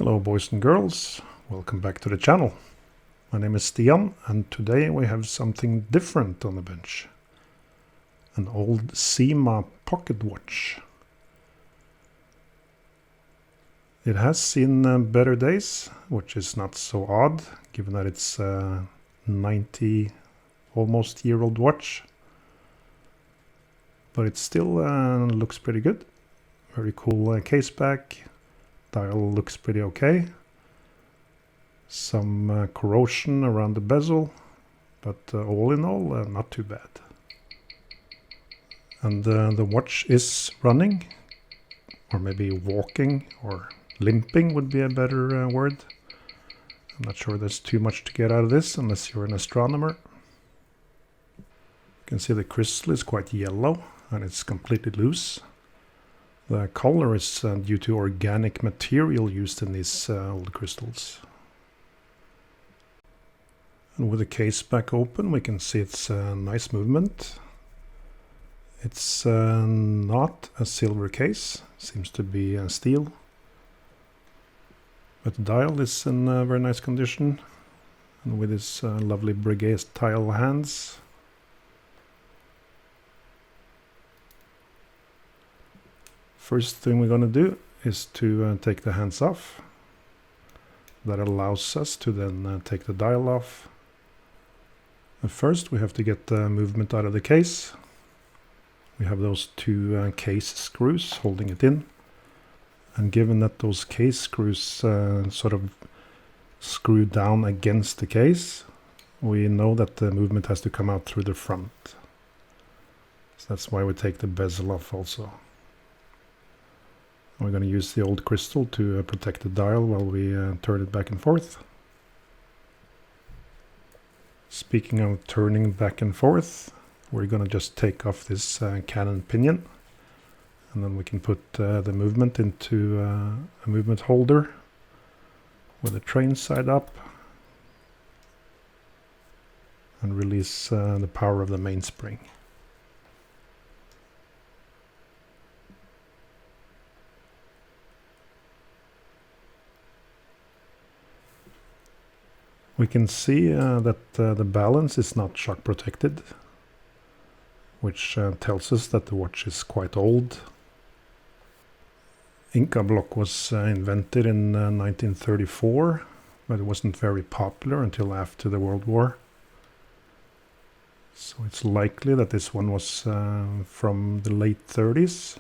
Hello boys and girls, welcome back to the channel. My name is Stian and today we have something different on the bench. An old Cyma pocket watch. It has seen better days, which is not so odd given that it's a 90 almost year old watch. But it still looks pretty good. Very cool caseback. Dial looks pretty okay. Some corrosion around the bezel, but all in all not too bad. And the watch is running, or maybe walking, or limping would be a better word. I'm not sure there's too much to get out of this unless you're an astronomer. You can see the crystal is quite yellow and it's completely loose. The color is due to organic material used in these old crystals. And with the case back open, we can see it's a nice movement. It's not a silver case, seems to be steel. But the dial is in very nice condition, and with its lovely brigade tile hands. First thing we're going to do is to take the hands off. That allows us to then take the dial off. And first we have to get the movement out of the case. We have those two case screws holding it in. And given that those case screws sort of screw down against the case, we know that the movement has to come out through the front. So that's why we take the bezel off also. We're going to use the old crystal to protect the dial while we turn it back and forth. Speaking of turning back and forth, we're going to just take off this cannon pinion. And then we can put the movement into a movement holder with the train side up. And release the power of the mainspring. We can see that the balance is not shock protected, which tells us that the watch is quite old. Inca block was invented in 1934, but it wasn't very popular until after the World War. So it's likely that this one was from the late 30s.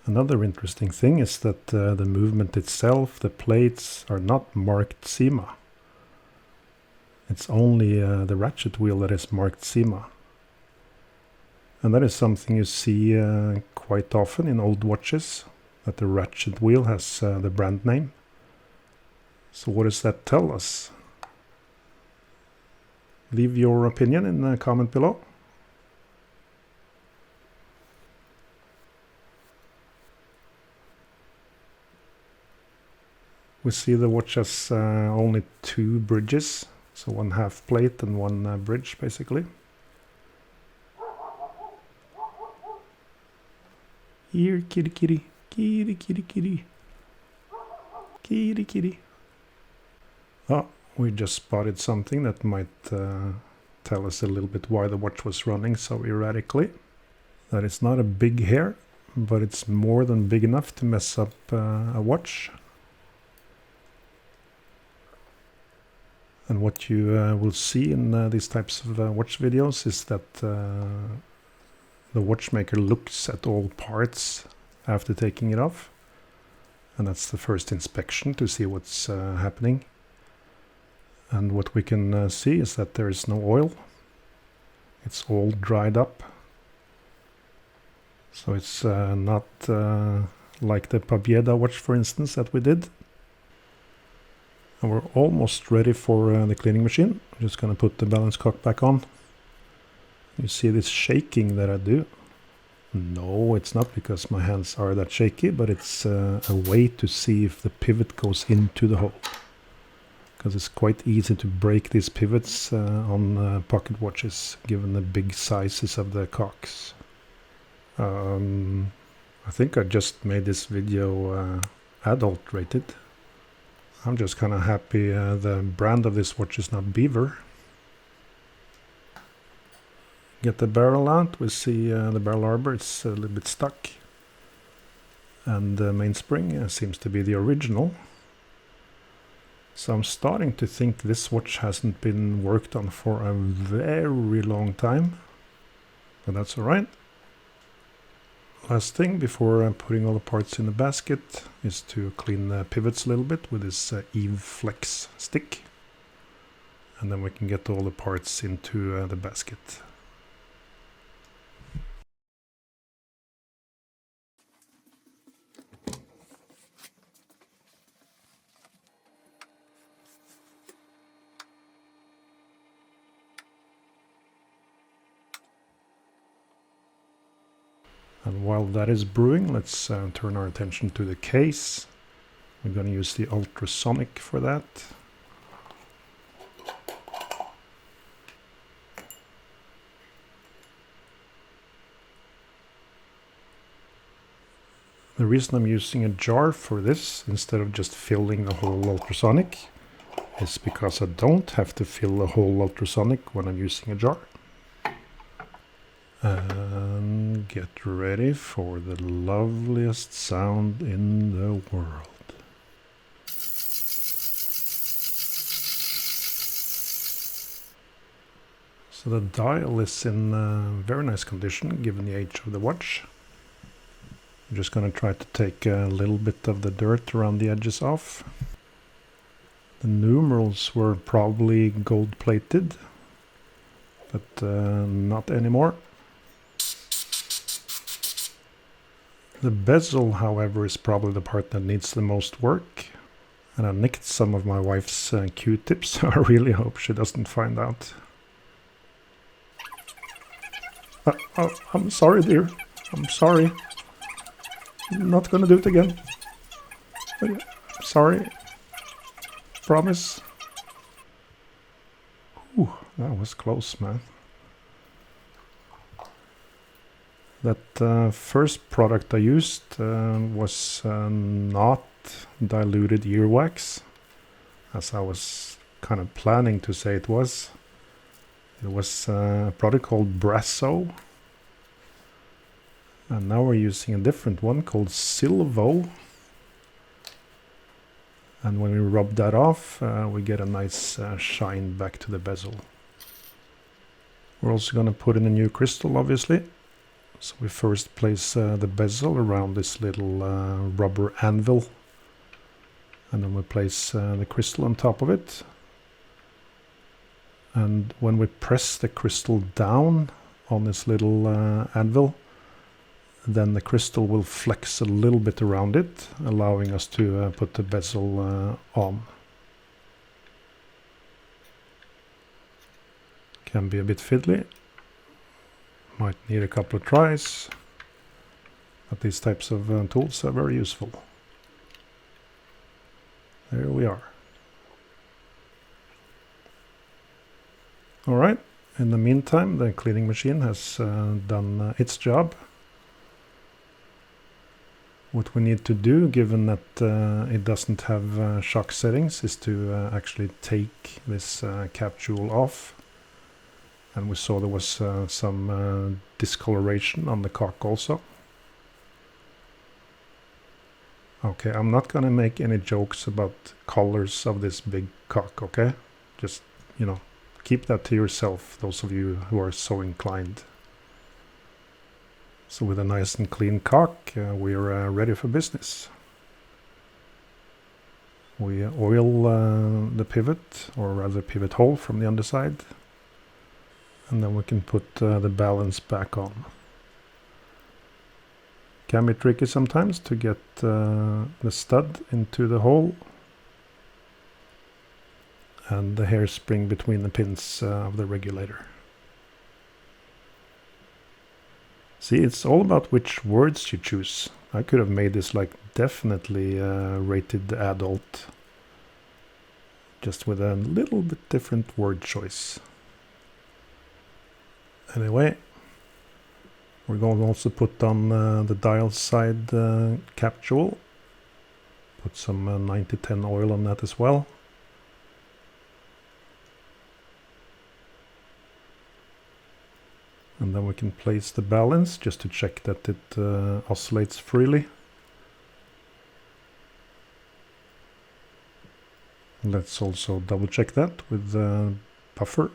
Another interesting thing is that the movement itself, the plates, are not marked Cyma. It's only the ratchet wheel that is marked Cyma. And that is something you see quite often in old watches, that the ratchet wheel has the brand name. So what does that tell us? Leave your opinion in the comment below. We see the watch has only two bridges, so one half plate and one bridge basically. Here, kitty kitty, kitty kitty kitty, kitty kitty. Oh, we just spotted something that might tell us a little bit why the watch was running so erratically. That it's not a big hair, but it's more than big enough to mess up a watch. And what you will see in these types of watch videos is that the watchmaker looks at all parts after taking it off. And that's the first inspection to see what's happening. And what we can see is that there is no oil. It's all dried up. So it's not like the Pabieda watch, for instance, that we did. And we're almost ready for the cleaning machine. I'm just going to put the balance cock back on. You see this shaking that I do? No, it's not because my hands are that shaky, but it's a way to see if the pivot goes into the hole. Because it's quite easy to break these pivots on pocket watches, given the big sizes of the cocks. I think I just made this video adult rated. I'm just kind of happy the brand of this watch is not Beaver. Get the barrel out, we see the barrel arbor, it's a little bit stuck. And the mainspring seems to be the original. So I'm starting to think this watch hasn't been worked on for a very long time. But that's alright. Last thing before putting all the parts in the basket is to clean the pivots a little bit with this Eve Flex stick. And then we can get all the parts into the basket. And while that is brewing, let's turn our attention to the case. We're going to use the ultrasonic for that. The reason I'm using a jar for this instead of just filling the whole ultrasonic is because I don't have to fill the whole ultrasonic when I'm using a jar. And get ready for the loveliest sound in the world. So the dial is in very nice condition given the age of the watch. I'm just going to try to take a little bit of the dirt around the edges off. The numerals were probably gold plated, but not anymore. The bezel, however, is probably the part that needs the most work. And I nicked some of my wife's Q-tips, so I really hope she doesn't find out. I'm sorry, dear. I'm sorry. I'm not gonna do it again. I'm sorry. Promise. Ooh, that was close, man. That first product I used was not diluted earwax, as I was kind of planning to say it was. It was a product called Brasso. And now we're using a different one called Silvo. And when we rub that off, we get a nice shine back to the bezel. We're also going to put in a new crystal, obviously. So we first place the bezel around this little rubber anvil. And then we place the crystal on top of it. And when we press the crystal down on this little anvil, then the crystal will flex a little bit around it, allowing us to put the bezel on. Can be a bit fiddly. Might need a couple of tries, but these types of tools are very useful. There we are. Alright, in the meantime the cleaning machine has done its job. What we need to do, given that it doesn't have shock settings, is to actually take this cap jewel off. And we saw there was some discoloration on the cock also. Okay, I'm not gonna make any jokes about colors of this big cock, okay? Just, you know, keep that to yourself, those of you who are so inclined. So with a nice and clean cock, we're ready for business. We oil the pivot, or rather pivot hole from the underside. And then we can put the balance back on. Can be tricky sometimes to get the stud into the hole and the hairspring between the pins of the regulator. See, it's all about which words you choose. I could have made this like definitely rated adult, just with a little bit different word choice. Anyway, We're going to also put on the dial side cap jewel. Put some 9010 oil on that as well. And then we can place the balance just to check that it oscillates freely. Let's also double check that with the buffer.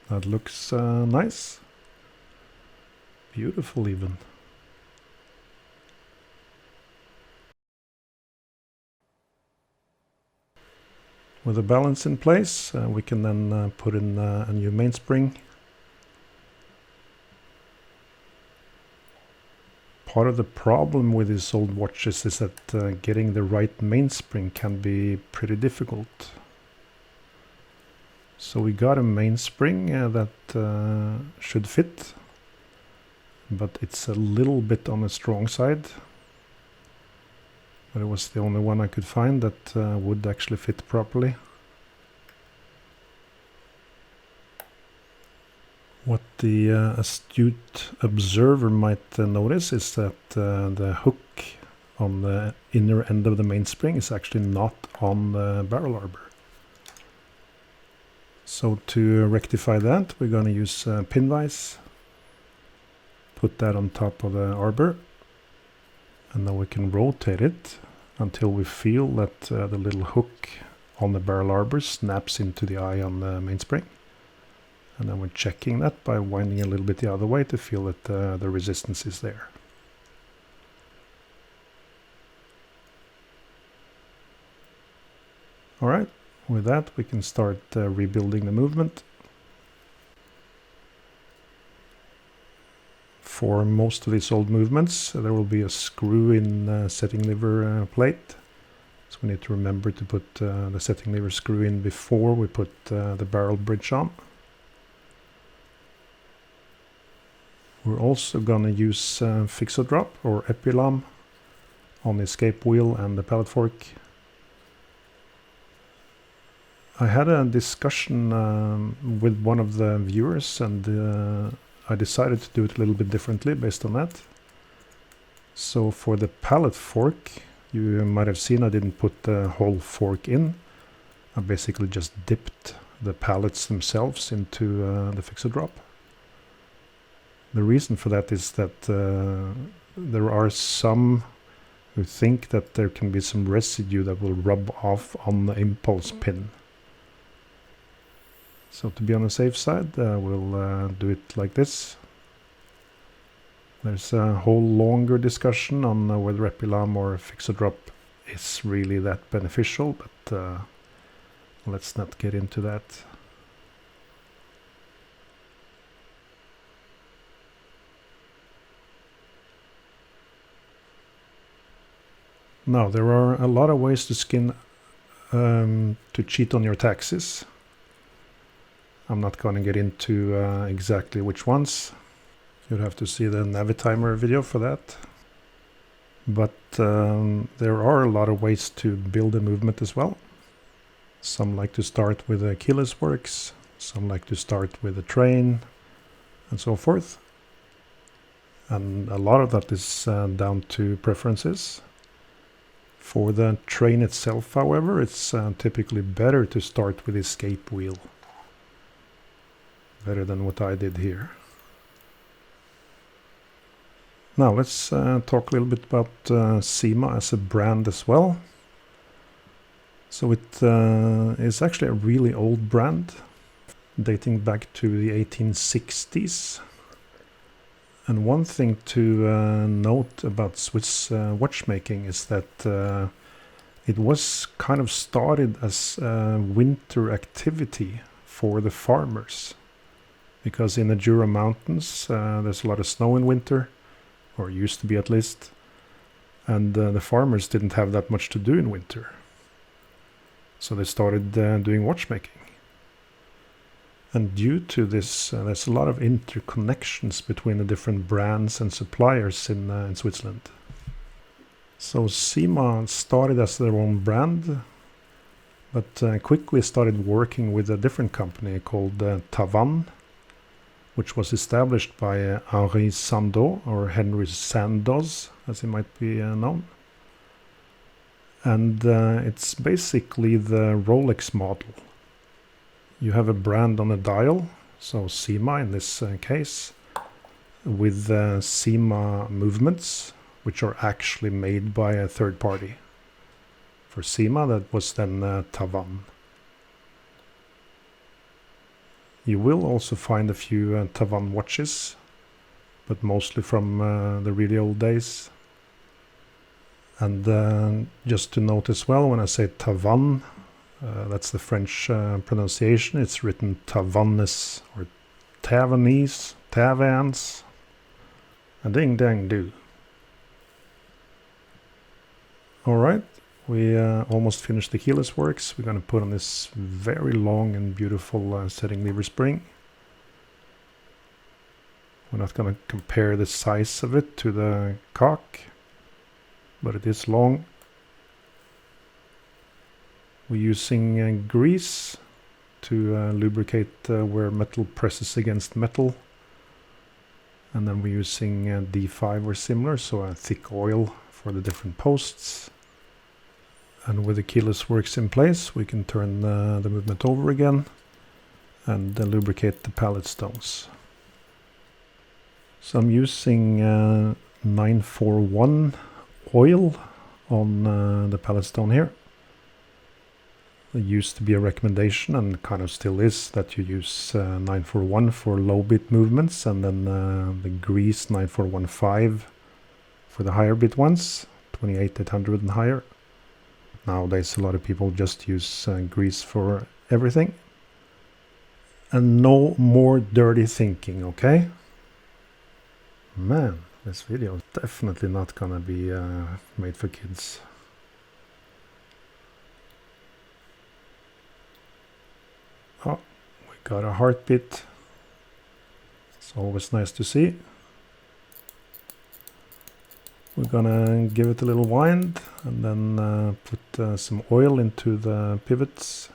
That looks nice. Beautiful even. With the balance in place, we can then put in a new mainspring. Part of the problem with these old watches is that getting the right mainspring can be pretty difficult. So we got a mainspring that should fit, but it's a little bit on the strong side. But it was the only one I could find that would actually fit properly. What the astute observer might notice is that the hook on the inner end of the mainspring is actually not on the barrel arbor. So to rectify that, we're going to use pin vise. Put that on top of the arbor. And then we can rotate it until we feel that the little hook on the barrel arbor snaps into the eye on the mainspring. And then we're checking that by winding a little bit the other way to feel that the resistance is there. Alright, with that we can start rebuilding the movement. For most of these old movements there will be a screw-in setting lever plate. So we need to remember to put the setting lever screw in before we put the barrel bridge on. We're also going to use fix-a-drop or epilam on the escape wheel and the pallet fork. I had a discussion with one of the viewers and I decided to do it a little bit differently based on that. So for the pallet fork, you might have seen I didn't put the whole fork in. I basically just dipped the pallets themselves into the fix-a-drop. The reason for that is that there are some who think that there can be some residue that will rub off on the impulse pin. So to be on the safe side, we'll do it like this. There's a whole longer discussion on whether epilam or fix-a-drop is really that beneficial, but let's not get into that. Now, there are a lot of ways to skin to cheat on your taxes. I'm not going to get into exactly which ones. You'd have to see the Navitimer video for that. But there are a lot of ways to build a movement as well. Some like to start with a keyless works, some like to start with a train, and so forth. And a lot of that is down to preferences. For the train itself, however, it's typically better to start with the escape wheel. Better than what I did here. Now let's talk a little bit about Cyma as a brand as well. So it is actually a really old brand, dating back to the 1860s. And one thing to note about Swiss watchmaking is that it was kind of started as a winter activity for the farmers. Because in the Jura Mountains there's a lot of snow in winter, or used to be at least, and the farmers didn't have that much to do in winter. So they started doing watchmaking. And due to this, there's a lot of interconnections between the different brands and suppliers in Switzerland. So Cyma started as their own brand, but quickly started working with a different company called Tavannes, which was established by Henri Sandoz, or Henry Sandoz as he might be known. And it's basically the Rolex model. You have a brand on a dial, so Cyma in this case, with Cyma movements, which are actually made by a third party. For Cyma, that was then Tavannes. You will also find a few Tavannes watches, but mostly from the really old days. And just to note as well, when I say Tavannes, that's the French pronunciation. It's written Tavannes or Tavanese, Tavannes, a ding dang do. Alright, we almost finished the keyless works. We're going to put on this very long and beautiful setting lever spring. We're not going to compare the size of it to the cock, but it is long. We're using grease to lubricate where metal presses against metal. And then we're using D5 or similar, so a thick oil for the different posts. And with the keyless works in place, we can turn the movement over again and lubricate the pallet stones. So I'm using 941 oil on the pallet stone here. It used to be a recommendation, and kind of still is, that you use 941 for low bit movements, and then the grease 9415 for the higher bit ones, 28800 and higher. Nowadays a lot of people just use grease for everything. And no more dirty thinking, okay? Man, this video is definitely not gonna be made for kids. Oh, we got a heartbeat. It's always nice to see. We're gonna give it a little wind and then put some oil into the pivots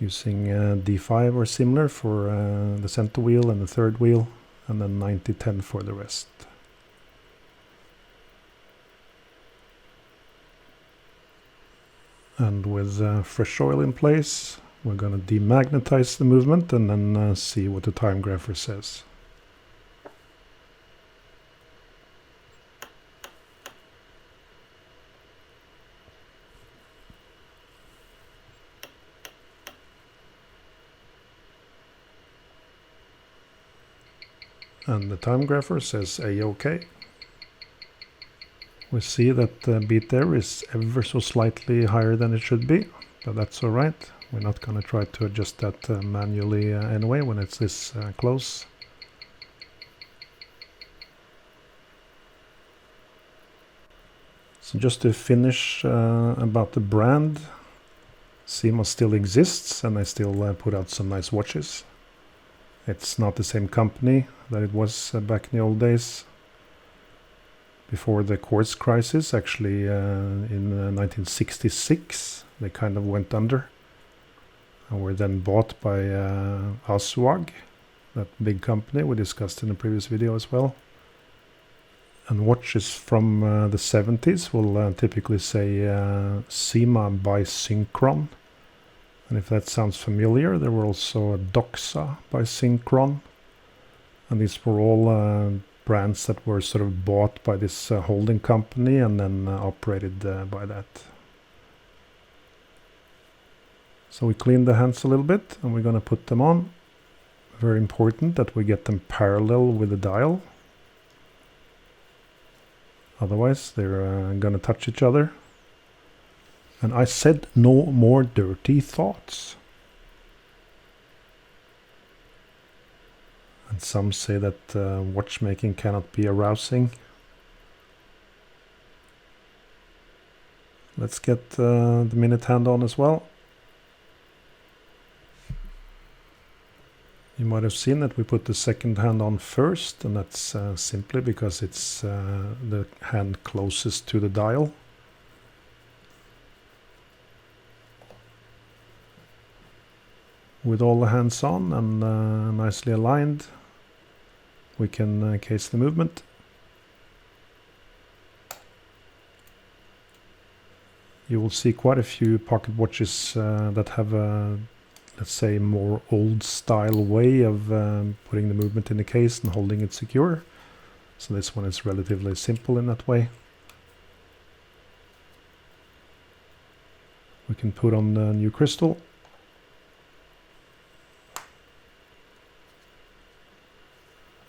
using D5 or similar for the center wheel and the third wheel, and then 90-10 for the rest. And with fresh oil in place, we're going to demagnetize the movement and then see what the time grapher says. And the time grapher says A-OK. We see that the beat there is ever so slightly higher than it should be, but that's alright. We're not going to try to adjust that manually anyway when it's this close. So just to finish about the brand, Cyma still exists and they still put out some nice watches. It's not the same company that it was back in the old days. Before the quartz crisis, actually in 1966, they kind of went under and were then bought by Asuag, that big company we discussed in the previous video as well. And watches from the 70s will typically say Cyma by Synchron. And if that sounds familiar, there were also a Doxa by Synchron. And these were all brands that were sort of bought by this holding company and then operated by that. So we clean the hands a little bit and we're going to put them on. Very important that we get them parallel with the dial. Otherwise they're going to touch each other. And I said no more dirty thoughts. And some say that watchmaking cannot be arousing. Let's get the minute hand on as well. You might have seen that we put the second hand on first, and that's simply because it's the hand closest to the dial. With all the hands on and nicely aligned, we can case the movement. You will see quite a few pocket watches that have a, let's say, more old style way of putting the movement in the case and holding it secure. So this one is relatively simple in that way. We can put on the new crystal.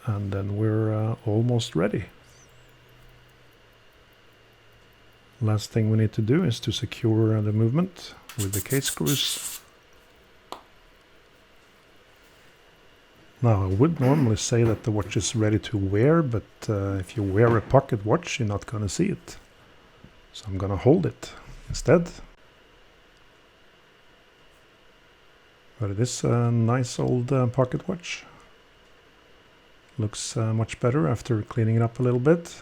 And then we're almost ready. Last thing we need to do is to secure the movement with the case screws. Now, I would normally say that the watch is ready to wear, but if you wear a pocket watch, you're not going to see it. So I'm going to hold it instead. But it is a nice old pocket watch. Looks much better after cleaning it up a little bit.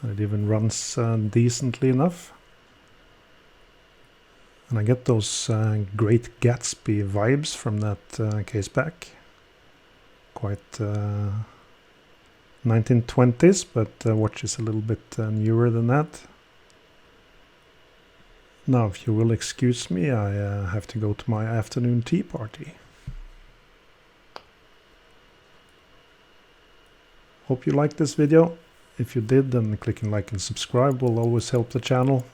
It even runs decently enough. And I get those Great Gatsby vibes from that Caseback. Quite 1920s, but the watch is a little bit newer than that. Now, if you will excuse me, I have to go to my afternoon tea party. Hope you liked this video. If you did, then clicking like and subscribe will always help the channel.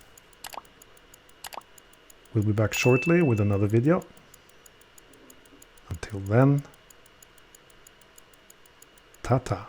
We'll be back shortly with another video. Until then, ta-ta.